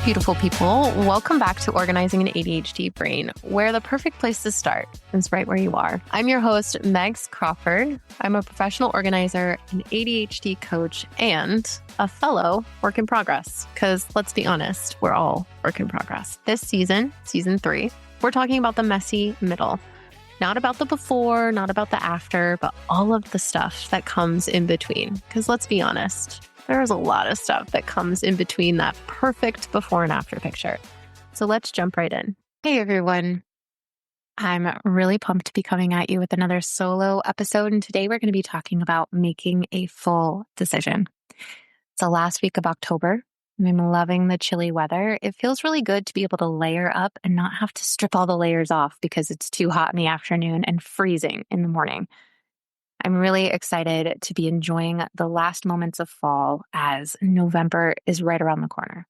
Beautiful people, welcome back to Organizing an ADHD Brain, where the perfect place to start is right where you are. I'm your host, Megs Crawford. I'm a professional organizer, an ADHD coach, and a fellow work in progress. Because let's be honest, we're all work in progress. This season 3, we're talking about the messy middle. Not about the before, not about the after, but all of the stuff that comes in between. Because let's be honest, there's a lot of stuff that comes in between that perfect before and after picture. So let's jump right in. Hey, everyone. I'm really pumped to be coming at you with another solo episode. And today we're going to be talking about making a full decision. It's the last week of October. I'm loving the chilly weather. It feels really good to be able to layer up and not have to strip all the layers off because it's too hot in the afternoon and freezing in the morning. I'm really excited to be enjoying the last moments of fall as November is right around the corner.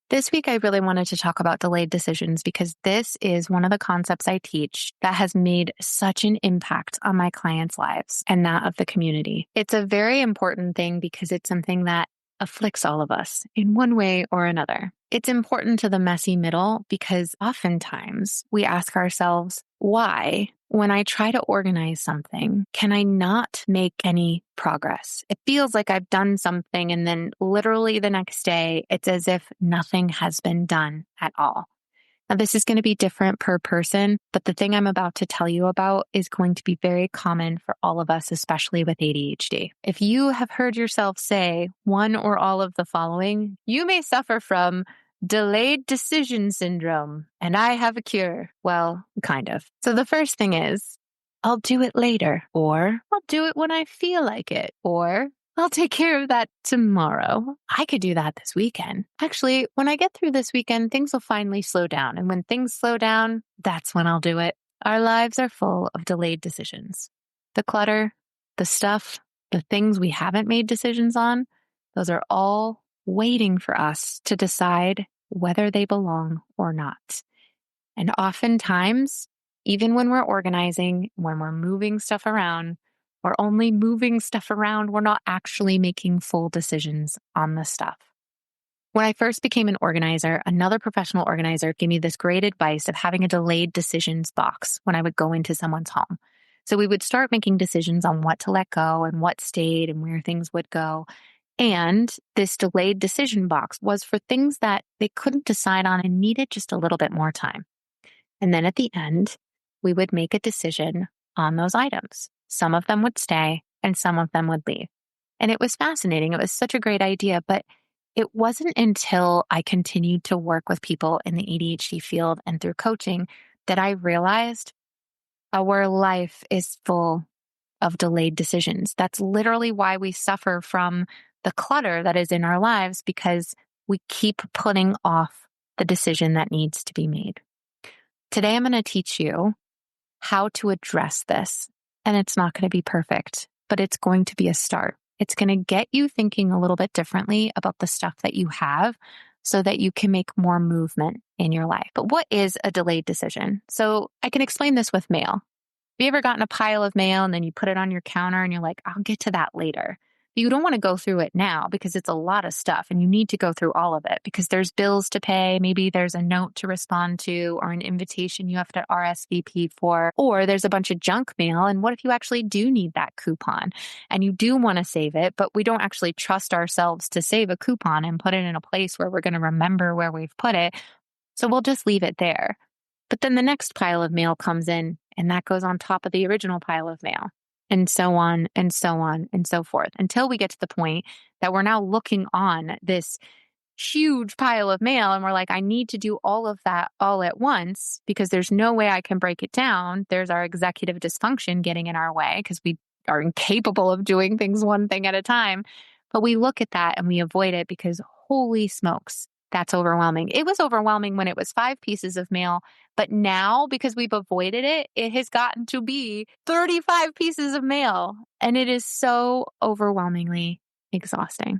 This week, I really wanted to talk about delayed decisions because this is one of the concepts I teach that has made such an impact on my clients' lives and that of the community. It's a very important thing because it's something that afflicts all of us in one way or another. It's important to the messy middle because oftentimes we ask ourselves, why, when I try to organize something, can I not make any progress? It feels like I've done something and then literally the next day, it's as if nothing has been done at all. Now, this is going to be different per person, but the thing I'm about to tell you about is going to be very common for all of us, especially with ADHD. If you have heard yourself say one or all of the following, you may suffer from delayed decision syndrome, and I have a cure. Well, kind of. So the first thing is, I'll do it later, or I'll do it when I feel like it, or I'll take care of that tomorrow. I could do that this weekend. Actually, when I get through this weekend, things will finally slow down. And when things slow down, that's when I'll do it. Our lives are full of delayed decisions. The clutter, the stuff, the things we haven't made decisions on, those are all waiting for us to decide whether they belong or not. And oftentimes, even when we're organizing, when we're moving stuff around, we're only moving stuff around. We're not actually making full decisions on the stuff. When I first became an organizer, another professional organizer gave me this great advice of having a delayed decisions box when I would go into someone's home. So we would start making decisions on what to let go and what stayed and where things would go. And this delayed decision box was for things that they couldn't decide on and needed just a little bit more time. And then at the end, we would make a decision on those items. Some of them would stay and some of them would leave. And it was fascinating. It was such a great idea, but it wasn't until I continued to work with people in the ADHD field and through coaching that I realized our life is full of delayed decisions. That's literally why we suffer from the clutter that is in our lives, because we keep putting off the decision that needs to be made. Today, I'm going to teach you how to address this. And it's not going to be perfect, but it's going to be a start. It's going to get you thinking a little bit differently about the stuff that you have so that you can make more movement in your life. But what is a delayed decision? So I can explain this with mail. Have you ever gotten a pile of mail and then you put it on your counter and you're like, I'll get to that later? But you don't want to go through it now because it's a lot of stuff and you need to go through all of it because there's bills to pay. Maybe there's a note to respond to or an invitation you have to RSVP for, or there's a bunch of junk mail. And what if you actually do need that coupon and you do want to save it, but we don't actually trust ourselves to save a coupon and put it in a place where we're going to remember where we've put it. So we'll just leave it there. But then the next pile of mail comes in and that goes on top of the original pile of mail. And so on and so on and so forth until we get to the point that we're now looking on this huge pile of mail and we're like, I need to do all of that all at once because there's no way I can break it down. There's our executive dysfunction getting in our way because we are incapable of doing things one thing at a time. But we look at that and we avoid it because holy smokes, that's overwhelming. It was overwhelming when it was 5 pieces of mail, but now because we've avoided it, it has gotten to be 35 pieces of mail, and it is so overwhelmingly exhausting.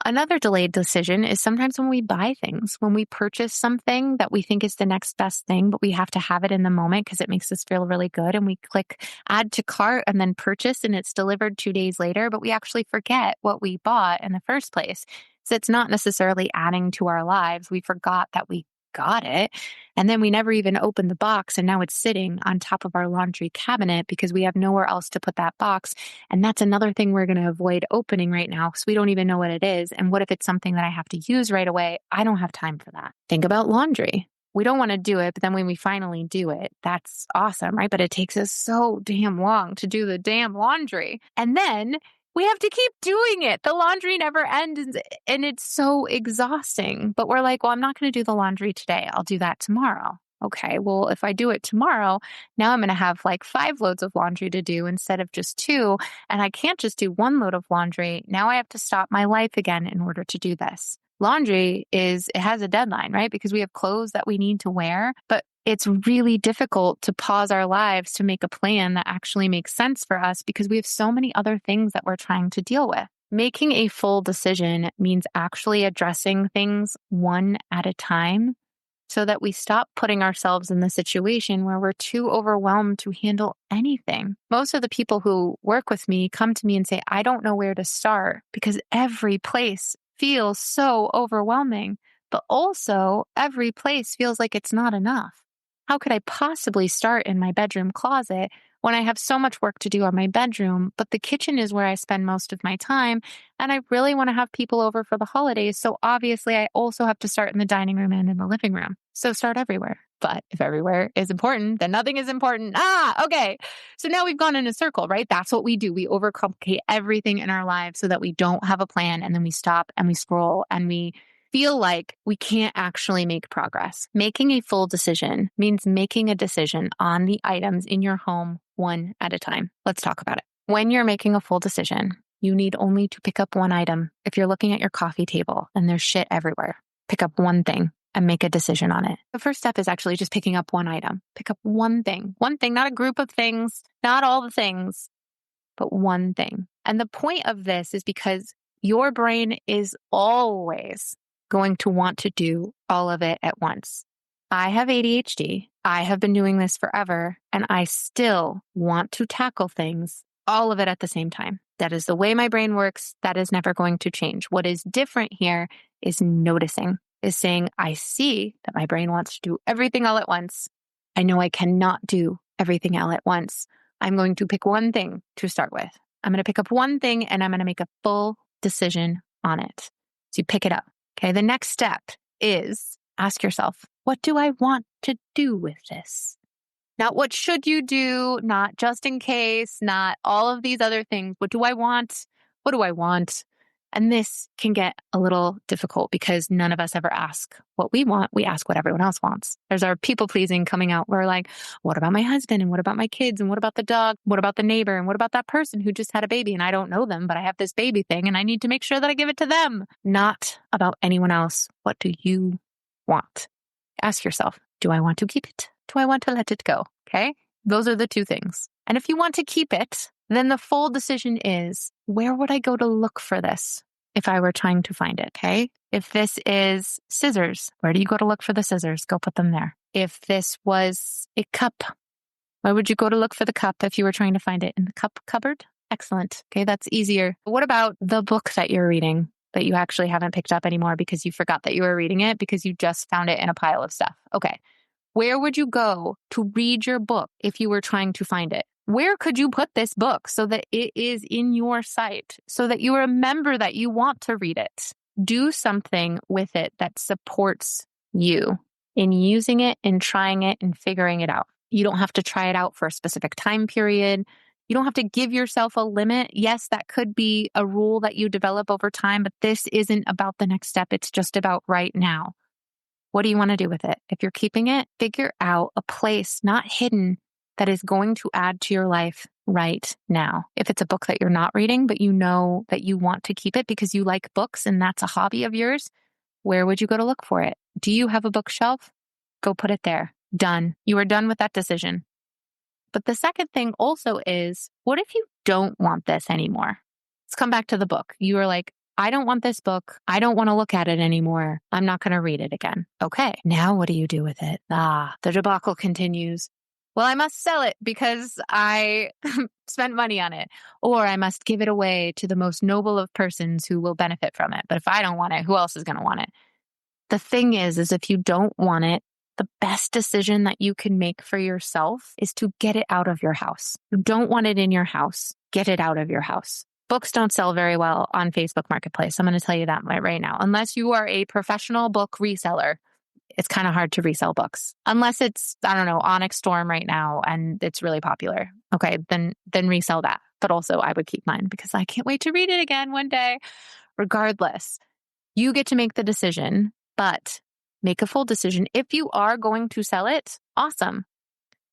Another delayed decision is sometimes when we buy things, when we purchase something that we think is the next best thing, but we have to have it in the moment because it makes us feel really good. And we click add to cart and then purchase and it's delivered 2 days later, but we actually forget what we bought in the first place. So it's not necessarily adding to our lives. We forgot that we got it. And then we never even opened the box. And now it's sitting on top of our laundry cabinet because we have nowhere else to put that box. And that's another thing we're going to avoid opening right now because we don't even know what it is. And what if it's something that I have to use right away? I don't have time for that. Think about laundry. We don't want to do it, but then when we finally do it, that's awesome, right? But it takes us so damn long to do the damn laundry. And then we have to keep doing it. The laundry never ends and it's so exhausting. But we're like, well, I'm not going to do the laundry today. I'll do that tomorrow. Okay, well, if I do it tomorrow, now I'm going to have like 5 loads of laundry to do instead of just 2. And I can't just do 1 load of laundry. Now I have to stop my life again in order to do this. Laundry it has a deadline, right? Because we have clothes that we need to wear, but it's really difficult to pause our lives to make a plan that actually makes sense for us because we have so many other things that we're trying to deal with. Making a full decision means actually addressing things one at a time so that we stop putting ourselves in the situation where we're too overwhelmed to handle anything. Most of the people who work with me come to me and say, I don't know where to start because every place feels so overwhelming, but also every place feels like it's not enough. How could I possibly start in my bedroom closet when I have so much work to do on my bedroom, but the kitchen is where I spend most of my time, and I really want to have people over for the holidays, so obviously I also have to start in the dining room and in the living room. So start everywhere. But if everywhere is important, then nothing is important. Okay. So now we've gone in a circle, right? That's what we do. We overcomplicate everything in our lives so that we don't have a plan, and then we stop and we scroll and we feel like we can't actually make progress. Making a full decision means making a decision on the items in your home one at a time. Let's talk about it. When you're making a full decision, you need only to pick up one item. If you're looking at your coffee table and there's shit everywhere, pick up one thing and make a decision on it. The first step is actually just picking up one item. Pick up one thing, not a group of things, not all the things, but one thing. And the point of this is because your brain is always going to want to do all of it at once. I have ADHD. I have been doing this forever, and I still want to tackle things, all of it at the same time. That is the way my brain works. That is never going to change. What is different here is noticing, is saying, I see that my brain wants to do everything all at once. I know I cannot do everything all at once. I'm going to pick one thing to start with. I'm going to pick up one thing and I'm going to make a full decision on it. So you pick it up. Okay, the next step is ask yourself, what do I want to do with this? Not what should you do, not just in case, not all of these other things. What do I want? What do I want? And this can get a little difficult because none of us ever ask what we want. We ask what everyone else wants. There's our people pleasing coming out. We're like, what about my husband? And what about my kids? And what about the dog? What about the neighbor? And what about that person who just had a baby? And I don't know them, but I have this baby thing and I need to make sure that I give it to them. Not about anyone else. What do you want? Ask yourself, do I want to keep it? Do I want to let it go? Okay. Those are the 2 things. And if you want to keep it, then the full decision is, where would I go to look for this if I were trying to find it? Okay. If this is scissors, where do you go to look for the scissors? Go put them there. If this was a cup, where would you go to look for the cup if you were trying to find it? In the cup cupboard? Excellent. Okay. That's easier. What about the book that you're reading that you actually haven't picked up anymore because you forgot that you were reading it because you just found it in a pile of stuff? Okay. Where would you go to read your book if you were trying to find it? Where could you put this book so that it is in your sight, so that you remember that you want to read it? Do something with it that supports you in using it and trying it and figuring it out. You don't have to try it out for a specific time period. You don't have to give yourself a limit. Yes, that could be a rule that you develop over time, but this isn't about the next step. It's just about right now. What do you want to do with it? If you're keeping it, figure out a place, not hidden, that is going to add to your life right now. If it's a book that you're not reading, but you know that you want to keep it because you like books and that's a hobby of yours, where would you go to look for it? Do you have a bookshelf? Go put it there. Done. You are done with that decision. But the second thing also is, what if you don't want this anymore? Let's come back to the book. You are like, I don't want this book. I don't want to look at it anymore. I'm not going to read it again. Okay. Now what do you do with it? The debacle continues. Well, I must sell it because I spent money on it, or I must give it away to the most noble of persons who will benefit from it. But if I don't want it, who else is going to want it? The thing is if you don't want it, the best decision that you can make for yourself is to get it out of your house. You don't want it in your house. Get it out of your house. Books don't sell very well on Facebook Marketplace. I'm going to tell you that right now. Unless you are a professional book reseller, it's kind of hard to resell books. Unless it's, I don't know, Onyx Storm right now and it's really popular. Okay, then resell that. But also I would keep mine because I can't wait to read it again one day. Regardless, you get to make the decision, but make a full decision. If you are going to sell it, awesome.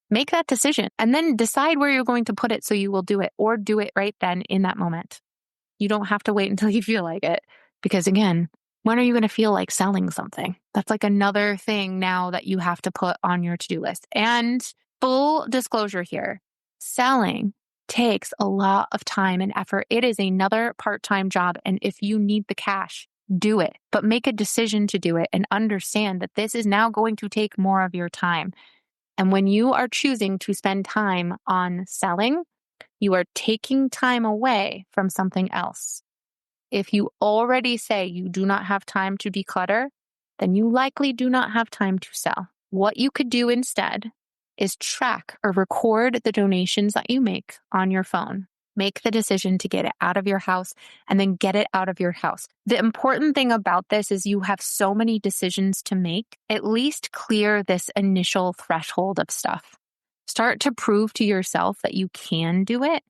Make that decision and then decide where you're going to put it so you will do it, or do it right then in that moment. You don't have to wait until you feel like it, because again, when are you going to feel like selling something? That's like another thing now that you have to put on your to-do list. And full disclosure here, selling takes a lot of time and effort. It is another part-time job. And if you need the cash, do it, but make a decision to do it and understand that this is now going to take more of your time. And when you are choosing to spend time on selling, you are taking time away from something else. If you already say you do not have time to declutter, then you likely do not have time to sell. What you could do instead is track or record the donations that you make on your phone. Make the decision to get it out of your house and then get it out of your house. The important thing about this is you have so many decisions to make. At least clear this initial threshold of stuff. Start to prove to yourself that you can do it.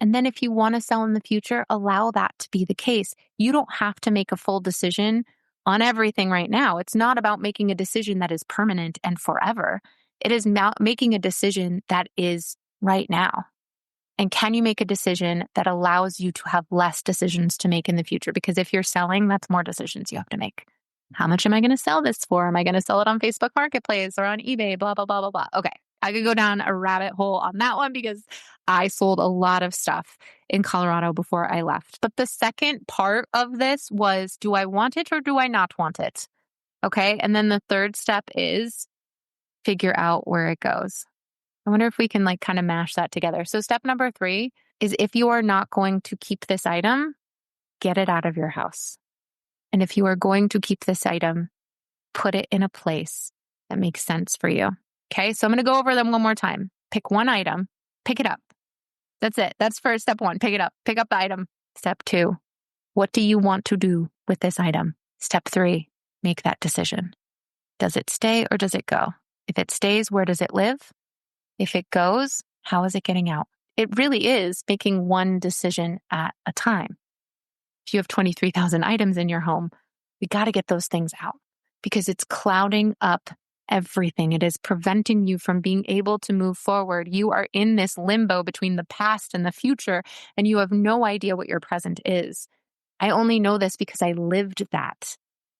And then if you want to sell in the future, allow that to be the case. You don't have to make a full decision on everything right now. It's not about making a decision that is permanent and forever. It is making a decision that is right now. And can you make a decision that allows you to have less decisions to make in the future? Because if you're selling, that's more decisions you have to make. How much am I going to sell this for? Am I going to sell it on Facebook Marketplace or on eBay? Blah, blah, blah, blah, blah. Okay. I could go down a rabbit hole on that one because I sold a lot of stuff in Colorado before I left. But the second part of this was, do I want it or do I not want it? Okay. And then the third step is figure out where it goes. I wonder if we can kind of mash that together. So step number 3 is, if you are not going to keep this item, get it out of your house. And if you are going to keep this item, put it in a place that makes sense for you. Okay, so I'm going to go over them one more time. Pick one item, pick it up. That's it. That's for step 1. Pick it up. Pick up the item. Step 2, what do you want to do with this item? Step 3, make that decision. Does it stay or does it go? If it stays, where does it live? If it goes, how is it getting out? It really is making one decision at a time. If you have 23,000 items in your home, we got to get those things out because it's clouding up everything. It is preventing you from being able to move forward. You are in this limbo between the past and the future, and you have no idea what your present is. I only know this because I lived that.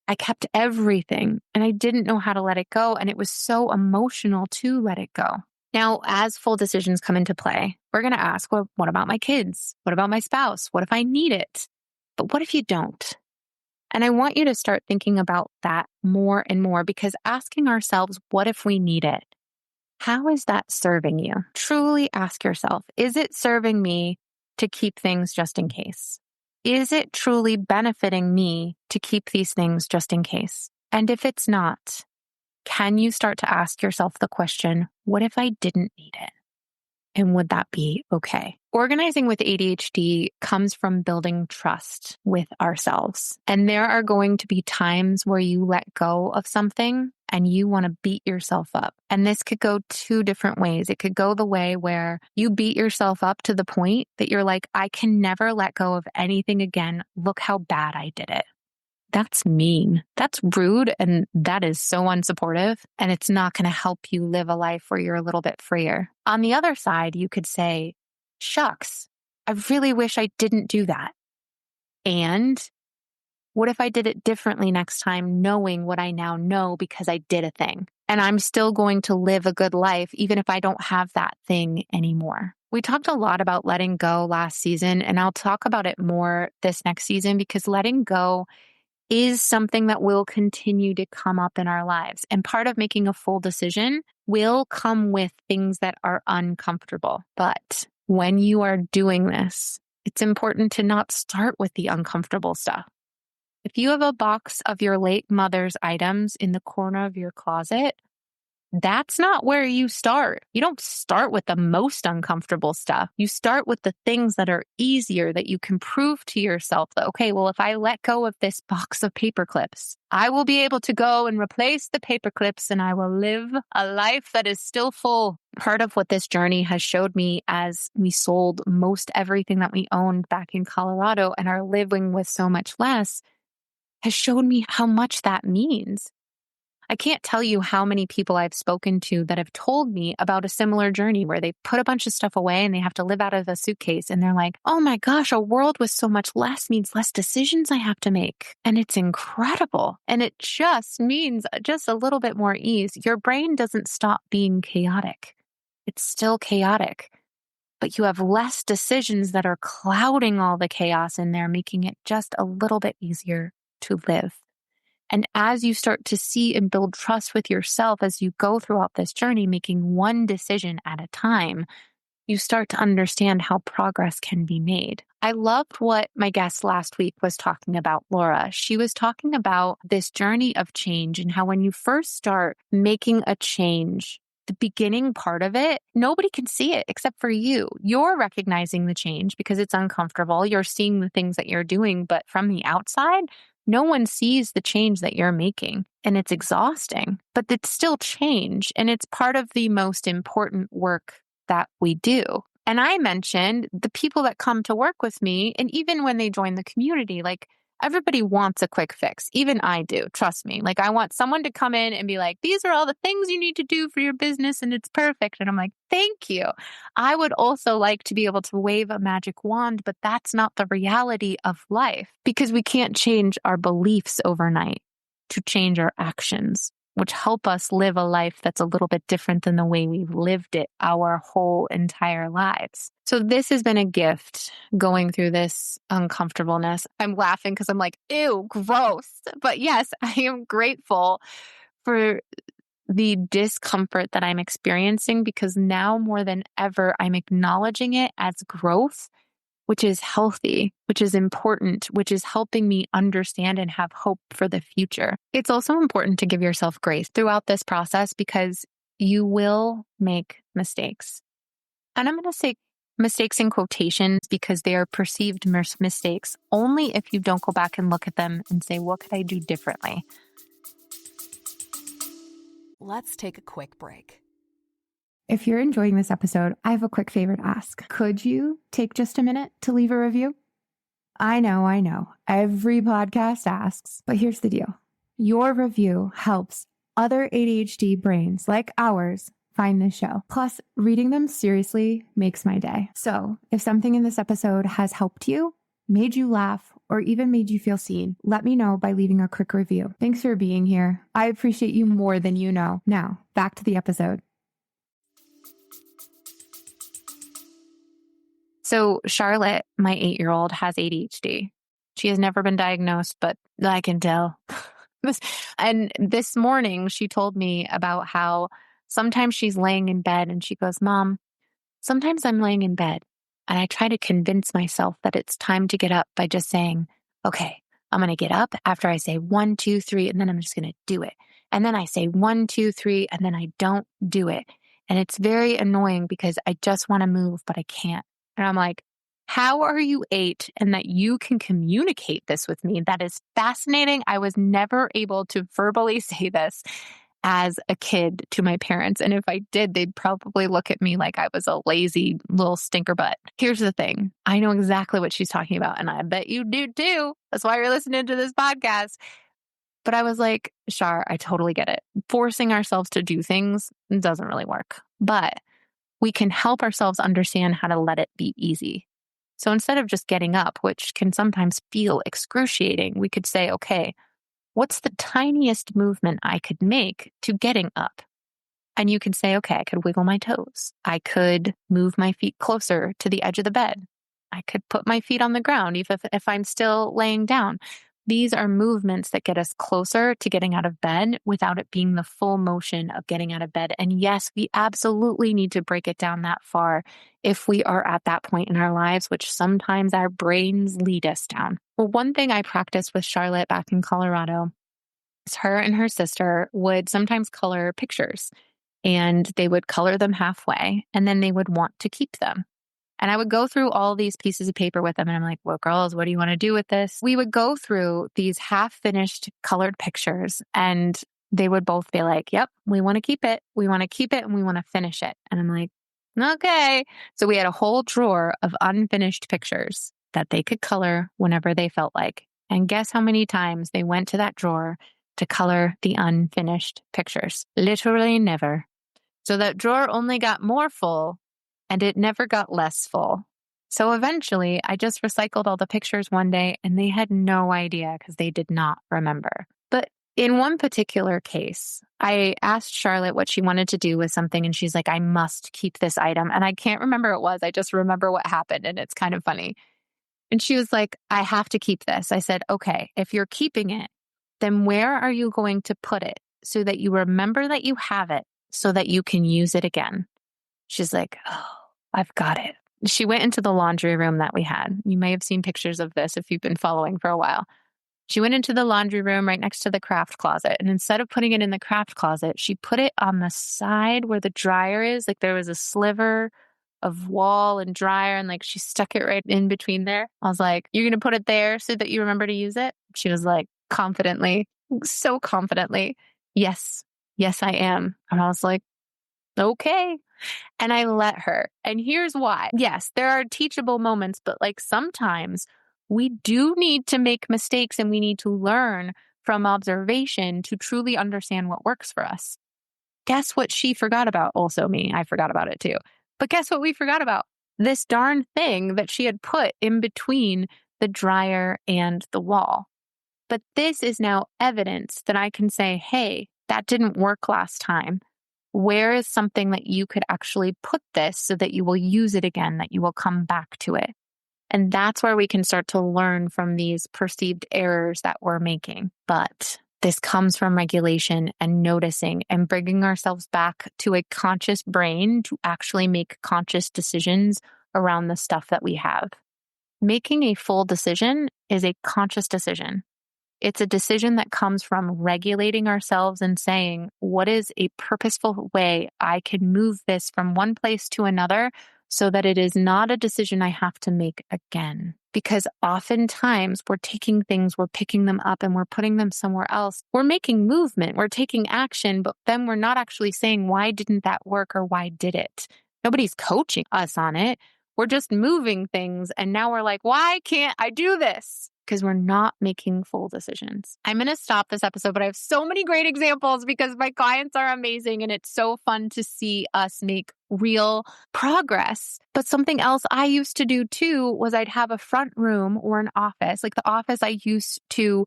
I kept everything and I didn't know how to let it go. And it was so emotional to let it go. Now, as full decisions come into play, we're going to ask, well, what about my kids? What about my spouse? What if I need it? But what if you don't? And I want you to start thinking about that more and more, because asking ourselves, what if we need it? How is that serving you? Truly ask yourself, is it serving me to keep things just in case? Is it truly benefiting me to keep these things just in case? And if it's not, can you start to ask yourself the question, what if I didn't need it? And would that be okay? Organizing with ADHD comes from building trust with ourselves. And there are going to be times where you let go of something and you want to beat yourself up. And this could go 2 different ways. It could go the way where you beat yourself up to the point that you're like, I can never let go of anything again. Look how bad I did it. That's mean. That's rude. And that is so unsupportive. And it's not going to help you live a life where you're a little bit freer. On the other side, you could say, shucks, I really wish I didn't do that. And what if I did it differently next time, knowing what I now know because I did a thing? And I'm still going to live a good life, even if I don't have that thing anymore. We talked a lot about letting go last season, and I'll talk about it more this next season, because letting go is something that will continue to come up in our lives. And part of making a full decision will come with things that are uncomfortable. But when you are doing this, it's important to not start with the uncomfortable stuff. If you have a box of your late mother's items in the corner of your closet, that's not where you start. You don't start with the most uncomfortable stuff. You start with the things that are easier, that you can prove to yourself that, okay, well, if I let go of this box of paper clips, I will be able to go and replace the paper clips and I will live a life that is still full. Part of what this journey has showed me as we sold most everything that we owned back in Colorado and are living with so much less has shown me how much that means. I can't tell you how many people I've spoken to that have told me about a similar journey where they put a bunch of stuff away and they have to live out of a suitcase. And they're like, oh my gosh, a world with so much less means less decisions I have to make. And it's incredible. And it just means just a little bit more ease. Your brain doesn't stop being chaotic. It's still chaotic. But you have less decisions that are clouding all the chaos in there, making it just a little bit easier to live. And as you start to see and build trust with yourself as you go throughout this journey, making one decision at a time, you start to understand how progress can be made. I loved what my guest last week was talking about, Laura. She was talking about this journey of change and how when you first start making a change, the beginning part of it, nobody can see it except for you. You're recognizing the change because it's uncomfortable. You're seeing the things that you're doing, but from the outside, no one sees the change that you're making, and it's exhausting, but it's still change, and it's part of the most important work that we do. And I mentioned the people that come to work with me, and even when they join the community, like everybody wants a quick fix. Even I do, trust me. Like I want someone to come in and be like, these are all the things you need to do for your business, and it's perfect. And I'm like, thank you. I would also like to be able to wave a magic wand, but that's not the reality of life because we can't change our beliefs overnight to change our actions, which help us live a life that's a little bit different than the way we've lived it our whole entire lives. So this has been a gift going through this uncomfortableness. I'm laughing because I'm like, ew, gross. But yes, I am grateful for the discomfort that I'm experiencing because now more than ever, I'm acknowledging it as growth, which is healthy, which is important, which is helping me understand and have hope for the future. It's also important to give yourself grace throughout this process because you will make mistakes. And I'm going to say mistakes in quotations because they are perceived mistakes only if you don't go back and look at them and say, what could I do differently? Let's take a quick break. If you're enjoying this episode, I have a quick favor to ask. Could you take just a minute to leave a review? I know. Every podcast asks, but here's the deal. Your review helps other ADHD brains like ours find this show. Plus, reading them seriously makes my day. So if something in this episode has helped you, made you laugh, or even made you feel seen, let me know by leaving a quick review. Thanks for being here. I appreciate you more than you know. Now, back to the episode. So Charlotte, my 8-year-old, has ADHD. She has never been diagnosed, but I can tell. And this morning, she told me about how sometimes she's laying in bed and she goes, Mom, sometimes I'm laying in bed and I try to convince myself that it's time to get up by just saying, okay, I'm going to get up after I say 1, 2, 3, and then I'm just going to do it. And then I say 1, 2, 3, and then I don't do it. And it's very annoying because I just want to move, but I can't. And I'm like, how are you 8 and that you can communicate this with me? That is fascinating. I was never able to verbally say this as a kid to my parents. And if I did, they'd probably look at me like I was a lazy little stinker butt. Here's the thing. I know exactly what she's talking about. And I bet you do too. That's why you're listening to this podcast. But I was like, Char, I totally get it. Forcing ourselves to do things doesn't really work. But we can help ourselves understand how to let it be easy. So instead of just getting up, which can sometimes feel excruciating, we could say, okay, what's the tiniest movement I could make to getting up? And you could say, okay, I could wiggle my toes. I could move my feet closer to the edge of the bed. I could put my feet on the ground, even if I'm still laying down. These are movements that get us closer to getting out of bed without it being the full motion of getting out of bed. And yes, we absolutely need to break it down that far if we are at that point in our lives, which sometimes our brains lead us down. Well, one thing I practiced with Charlotte back in Colorado is her and her sister would sometimes color pictures, and they would color them halfway and then they would want to keep them. And I would go through all these pieces of paper with them. And I'm like, well, girls, what do you want to do with this? We would go through these half-finished colored pictures, and they would both be like, yep, we want to keep it. We want to keep it and we want to finish it. And I'm like, okay. So we had a whole drawer of unfinished pictures that they could color whenever they felt like. And guess how many times they went to that drawer to color the unfinished pictures? Literally never. So that drawer only got more full, and it never got less full. So eventually, I just recycled all the pictures one day, and they had no idea because they did not remember. But in one particular case, I asked Charlotte what she wanted to do with something, and she's like, I must keep this item. And I can't remember what it was. I just remember what happened, and it's kind of funny. And she was like, I have to keep this. I said, okay, if you're keeping it, then where are you going to put it so that you remember that you have it so that you can use it again? She's like, oh, I've got it. She went into the laundry room that we had. You may have seen pictures of this if you've been following for a while. She went into the laundry room right next to the craft closet. And instead of putting it in the craft closet, she put it on the side where the dryer is. Like there was a sliver of wall and dryer, and like she stuck it right in between there. I was like, you're going to put it there so that you remember to use it? She was like, confidently, so confidently, yes, I am. And I was like, okay. And I let her. And here's why. Yes, there are teachable moments, but like sometimes we do need to make mistakes and we need to learn from observation to truly understand what works for us. Guess what she forgot about? Also me, I forgot about it too. But guess what we forgot about? This darn thing that she had put in between the dryer and the wall. But this is now evidence that I can say, hey, that didn't work last time. Where is something that you could actually put this so that you will use it again, that you will come back to it? And that's where we can start to learn from these perceived errors that we're making. But this comes from regulation and noticing and bringing ourselves back to a conscious brain to actually make conscious decisions around the stuff that we have. Making a full decision is a conscious decision. It's a decision that comes from regulating ourselves and saying, what is a purposeful way I can move this from one place to another so that it is not a decision I have to make again? Because oftentimes we're taking things, we're picking them up and we're putting them somewhere else. We're making movement, we're taking action, but then we're not actually saying, why didn't that work or why did it? Nobody's coaching us on it. We're just moving things. And now we're like, why can't I do this? Because we're not making full decisions. I'm going to stop this episode, but I have so many great examples because my clients are amazing and it's so fun to see us make real progress. But something else I used to do too was I'd have a front room or an office, like the office I used to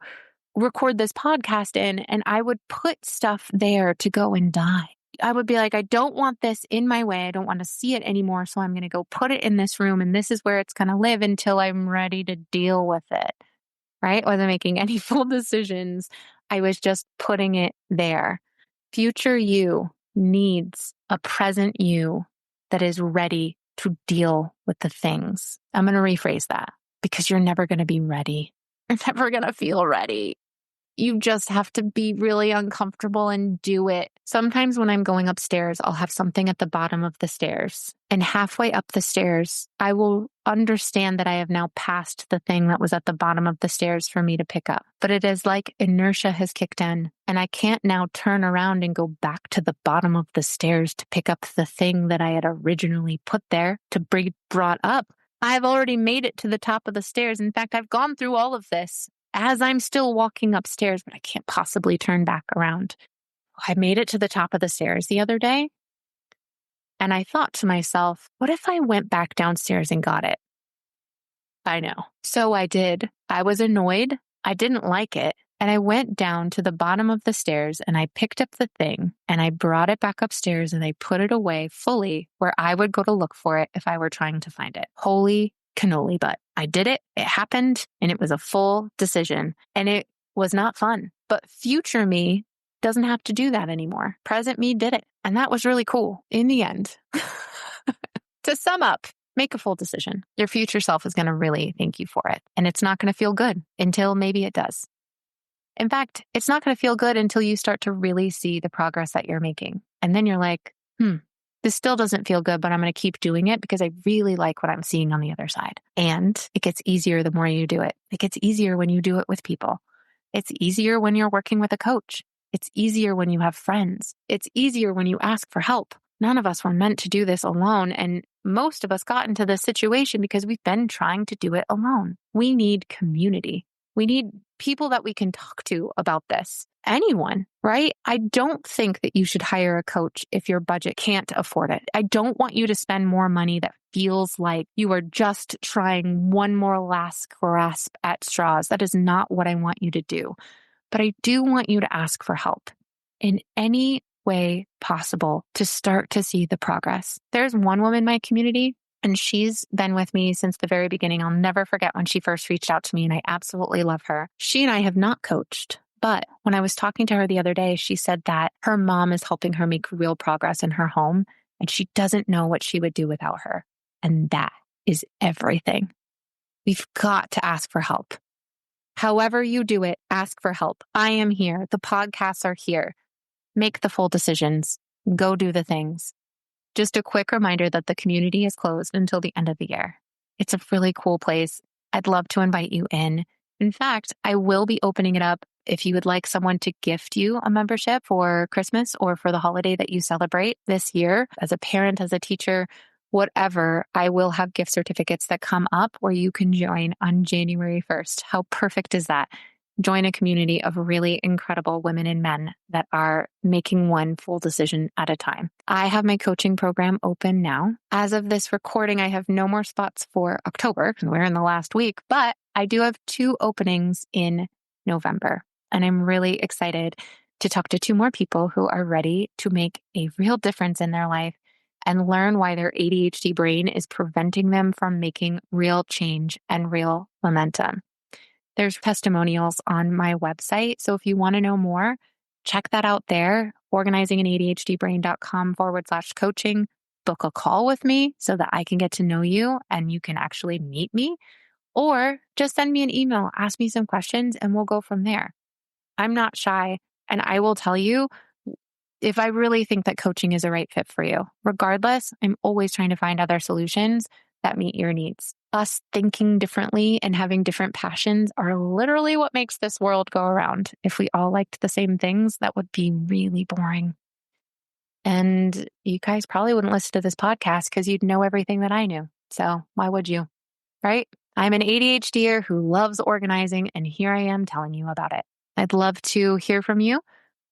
record this podcast in, and I would put stuff there to go and die. I would be like, I don't want this in my way. I don't want to see it anymore. So I'm going to go put it in this room and this is where it's going to live until I'm ready to deal with it. Right? I wasn't making any full decisions. I was just putting it there. Future you needs a present you that is ready to deal with the things. I'm going to rephrase that because you're never going to be ready. You're never going to feel ready. You just have to be really uncomfortable and do it. Sometimes when I'm going upstairs, I'll have something at the bottom of the stairs. And halfway up the stairs, I will understand that I have now passed the thing that was at the bottom of the stairs for me to pick up. But it is like inertia has kicked in. And I can't now turn around and go back to the bottom of the stairs to pick up the thing that I had originally put there to be brought up. I've already made it to the top of the stairs. In fact, I've gone through all of this as I'm still walking upstairs, but I can't possibly turn back around. I made it to the top of the stairs the other day, and I thought to myself, what if I went back downstairs and got it? I know. So I did. I was annoyed. I didn't like it. And I went down to the bottom of the stairs and I picked up the thing and I brought it back upstairs and I put it away fully where I would go to look for it if I were trying to find it. Holy cannoli, but I did it. It happened, and it was a full decision, and it was not fun. But future me doesn't have to do that anymore. Present me did it, and that was really cool in the end. To sum up, make a full decision. Your future self is going to really thank you for it, and it's not going to feel good until maybe it does. In fact, it's not going to feel good until you start to really see the progress that you're making. And then you're like, this still doesn't feel good, but I'm going to keep doing it because I really like what I'm seeing on the other side. And it gets easier the more you do it. It gets easier when you do it with people. It's easier when you're working with a coach. It's easier when you have friends. It's easier when you ask for help. None of us were meant to do this alone. And most of us got into this situation because we've been trying to do it alone. We need community. We need people that we can talk to about this. Anyone, right? I don't think that you should hire a coach if your budget can't afford it. I don't want you to spend more money that feels like you are just trying one more last grasp at straws. That is not what I want you to do. But I do want you to ask for help in any way possible to start to see the progress. There's one woman in my community, and she's been with me since the very beginning. I'll never forget when she first reached out to me, and I absolutely love her. She and I have not coached, but when I was talking to her the other day, she said that her mom is helping her make real progress in her home, and she doesn't know what she would do without her. And that is everything. We've got to ask for help. However you do it, ask for help. I am here. The podcasts are here. Make the full decisions. Go do the things. Just a quick reminder that the community is closed until the end of the year. It's a really cool place. I'd love to invite you in. In fact, I will be opening it up if you would like someone to gift you a membership for Christmas or for the holiday that you celebrate this year. As a parent, as a teacher, whatever, I will have gift certificates that come up where you can join on January 1st. How perfect is that? Join a community of really incredible women and men that are making one full decision at a time. I have my coaching program open now. As of this recording, I have no more spots for October. We're in the last week, but I do have 2 openings in November. And I'm really excited to talk to 2 more people who are ready to make a real difference in their life and learn why their ADHD brain is preventing them from making real change and real momentum. There's testimonials on my website. So if you want to know more, check that out there, organizinganadhdbrain.com/coaching. Book a call with me so that I can get to know you and you can actually meet me. Or just send me an email, ask me some questions, and we'll go from there. I'm not shy, and I will tell you if I really think that coaching is a right fit for you. Regardless, I'm always trying to find other solutions that meet your needs. Us thinking differently and having different passions are literally what makes this world go around. If we all liked the same things, that would be really boring. And you guys probably wouldn't listen to this podcast because you'd know everything that I knew. So why would you? Right? I'm an ADHDer who loves organizing, and here I am telling you about it. I'd love to hear from you.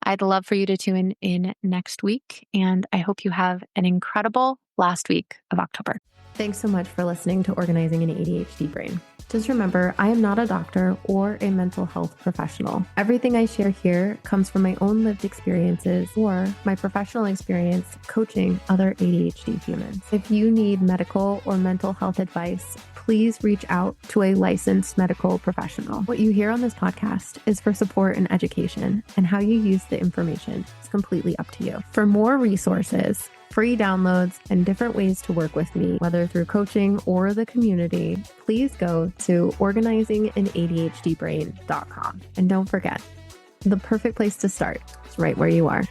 I'd love for you to tune in next week, and I hope you have an incredible last week of October. Thanks so much for listening to Organizing an ADHD Brain. Just remember, I am not a doctor or a mental health professional. Everything I share here comes from my own lived experiences or my professional experience coaching other ADHD humans. If you need medical or mental health advice, please reach out to a licensed medical professional. What you hear on this podcast is for support and education, and how you use the information is completely up to you. For more resources, free downloads, and different ways to work with me, whether through coaching or the community, please go to organizinganadhdbrain.com. And don't forget, the perfect place to start is right where you are.